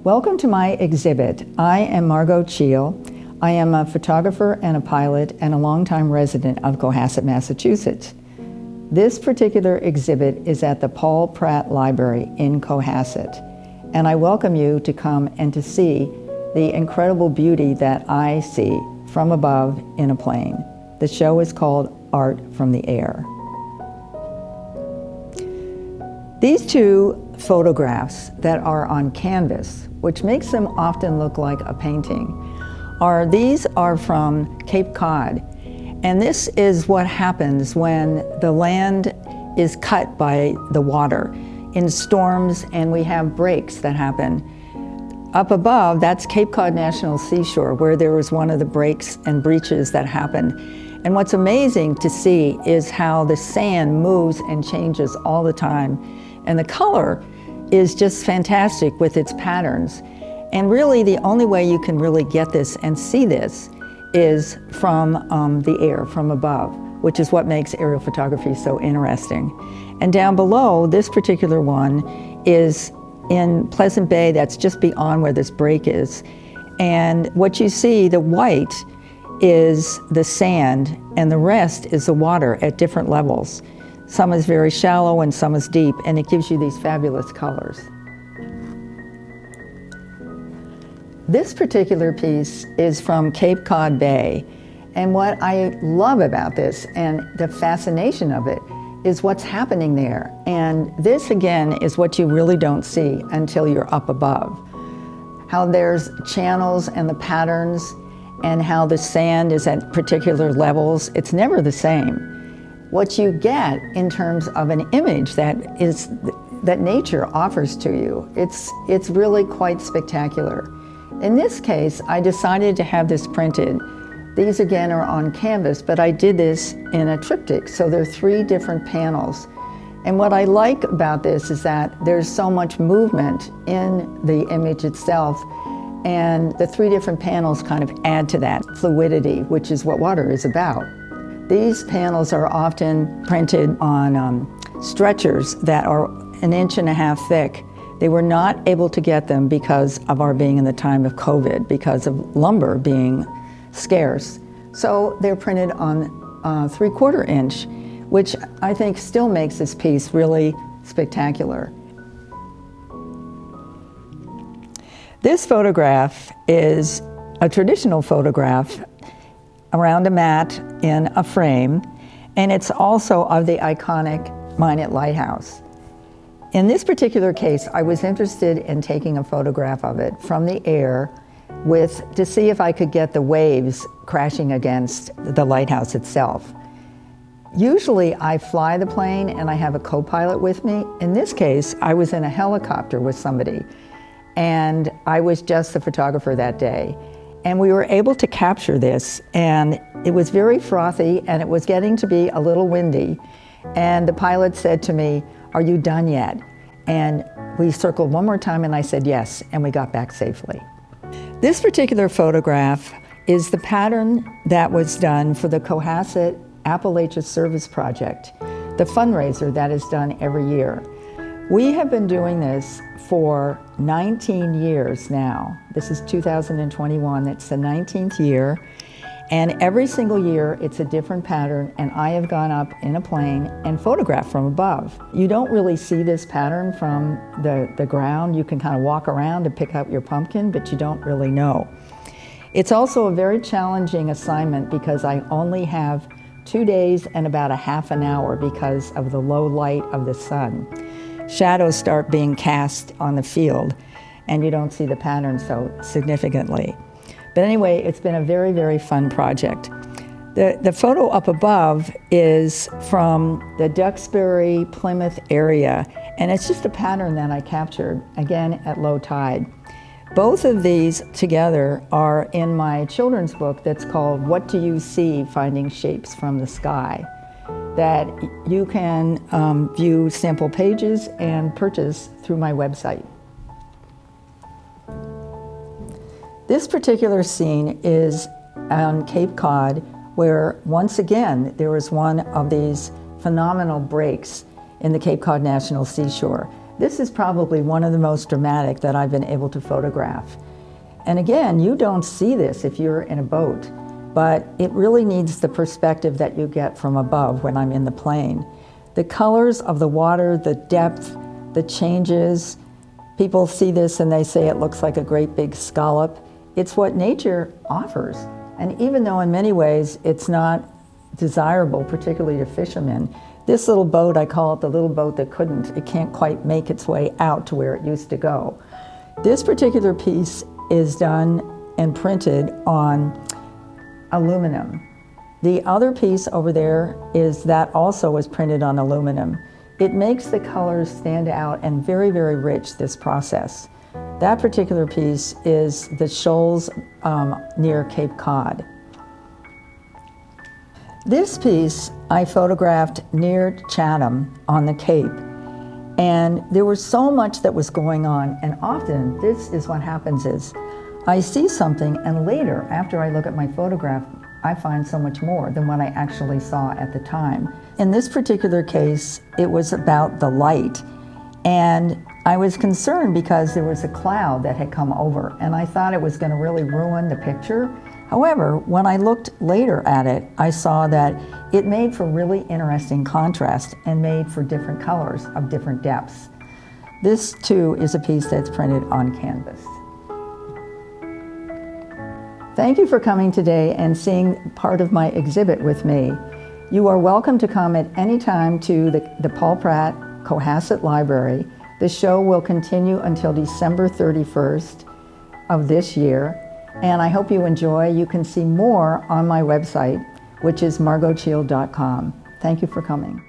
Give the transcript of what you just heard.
Welcome to my exhibit. I am Margot Cheel. I am a photographer and a pilot and a longtime resident of Cohasset, Massachusetts. This particular exhibit is at the Paul Pratt Library in Cohasset, and I welcome you to come and to see the incredible beauty that I see from above in a plane. The show is called Art from the Air. These two photographs that are on canvas, which makes them often look like a painting, these are from Cape Cod. And this is what happens when the land is cut by the water in storms, and we have breaks that happen. Up above, that's Cape Cod National Seashore, where there was one of the breaks and breaches that happened. And what's amazing to see is how the sand moves and changes all the time. And the color is just fantastic with its patterns. And really the only way you can really get this and see this is from the air, from above, which is what makes aerial photography so interesting. And down below, this particular one is in Pleasant Bay, that's just beyond where this break is. And what you see, the white is the sand, and the rest is the water at different levels. Some is very shallow and some is deep, and it gives you these fabulous colors. This particular piece is from Cape Cod Bay, and what I love about this and the fascination of it is what's happening there. And this again is what you really don't see until you're up above. How there's channels and the patterns, and how the sand is at particular levels. It's never the same. What you get in terms of an image that nature offers to you, it's really quite spectacular. In this case, I decided to have this printed. These again are on canvas, but I did this in a triptych, so there are 3 different panels. And what I like about this is that there's so much movement in the image itself, and the 3 different panels kind of add to that fluidity, which is what water is about. These panels are often printed on stretchers that are 1.5 inches thick. They were not able to get them because of our being in the time of COVID, because of lumber being scarce. So they're printed on 3/4 inch, which I think still makes this piece really spectacular. This photograph is a traditional photograph around a mat in a frame, and it's also of the iconic Minot Lighthouse. In this particular case, I was interested in taking a photograph of it from the air to see if I could get the waves crashing against the lighthouse itself. Usually I fly the plane and I have a co-pilot with me. In this case, I was in a helicopter with somebody, and I was just the photographer that day. And we were able to capture this, and it was very frothy and it was getting to be a little windy. And the pilot said to me, "Are you done yet?" And we circled one more time and I said yes, and we got back safely. This particular photograph is the pattern that was done for the Cohasset Appalachia Service Project, the fundraiser that is done every year. We have been doing this for 19 years now. This is 2021, it's the 19th year. And every single year it's a different pattern, and I have gone up in a plane and photographed from above. You don't really see this pattern from the ground. You can kind of walk around and pick up your pumpkin, but you don't really know. It's also a very challenging assignment because I only have 2 days and about a half an hour because of the low light of the sun. Shadows start being cast on the field, and you don't see the pattern so significantly. But anyway, it's been a very, very fun project. The photo up above is from the Duxbury, Plymouth area, and it's just a pattern that I captured, again, at low tide. Both of these together are in my children's book that's called What Do You See? Finding Shapes from the Sky, that you can view sample pages and purchase through my website. This particular scene is on Cape Cod, where once again there was one of these phenomenal breaks in the Cape Cod National Seashore. This is probably one of the most dramatic that I've been able to photograph. And again, you don't see this if you're in a boat, but it really needs the perspective that you get from above when I'm in the plane. The colors of the water, the depth, the changes, people see this and they say it looks like a great big scallop. It's what nature offers. And even though in many ways it's not desirable, particularly to fishermen, this little boat, I call it the little boat that couldn't. It can't quite make its way out to where it used to go. This particular piece is done and printed on aluminum. The other piece over there is that also was printed on aluminum. It makes the colors stand out and very, very rich, this process. That particular piece is the Shoals near Cape Cod. This piece I photographed near Chatham on the Cape, and there was so much that was going on, and often this is what happens is I see something and later, after I look at my photograph, I find so much more than what I actually saw at the time. In this particular case, it was about the light, and I was concerned because there was a cloud that had come over, and I thought it was going to really ruin the picture. However, when I looked later at it, I saw that it made for really interesting contrast and made for different colors of different depths. This too is a piece that's printed on canvas. Thank you for coming today and seeing part of my exhibit with me. You are welcome to come at any time to the Paul Pratt Cohasset Library. The show will continue until December 31st of this year, and I hope you enjoy. You can see more on my website, which is margotcheel.com. Thank you for coming.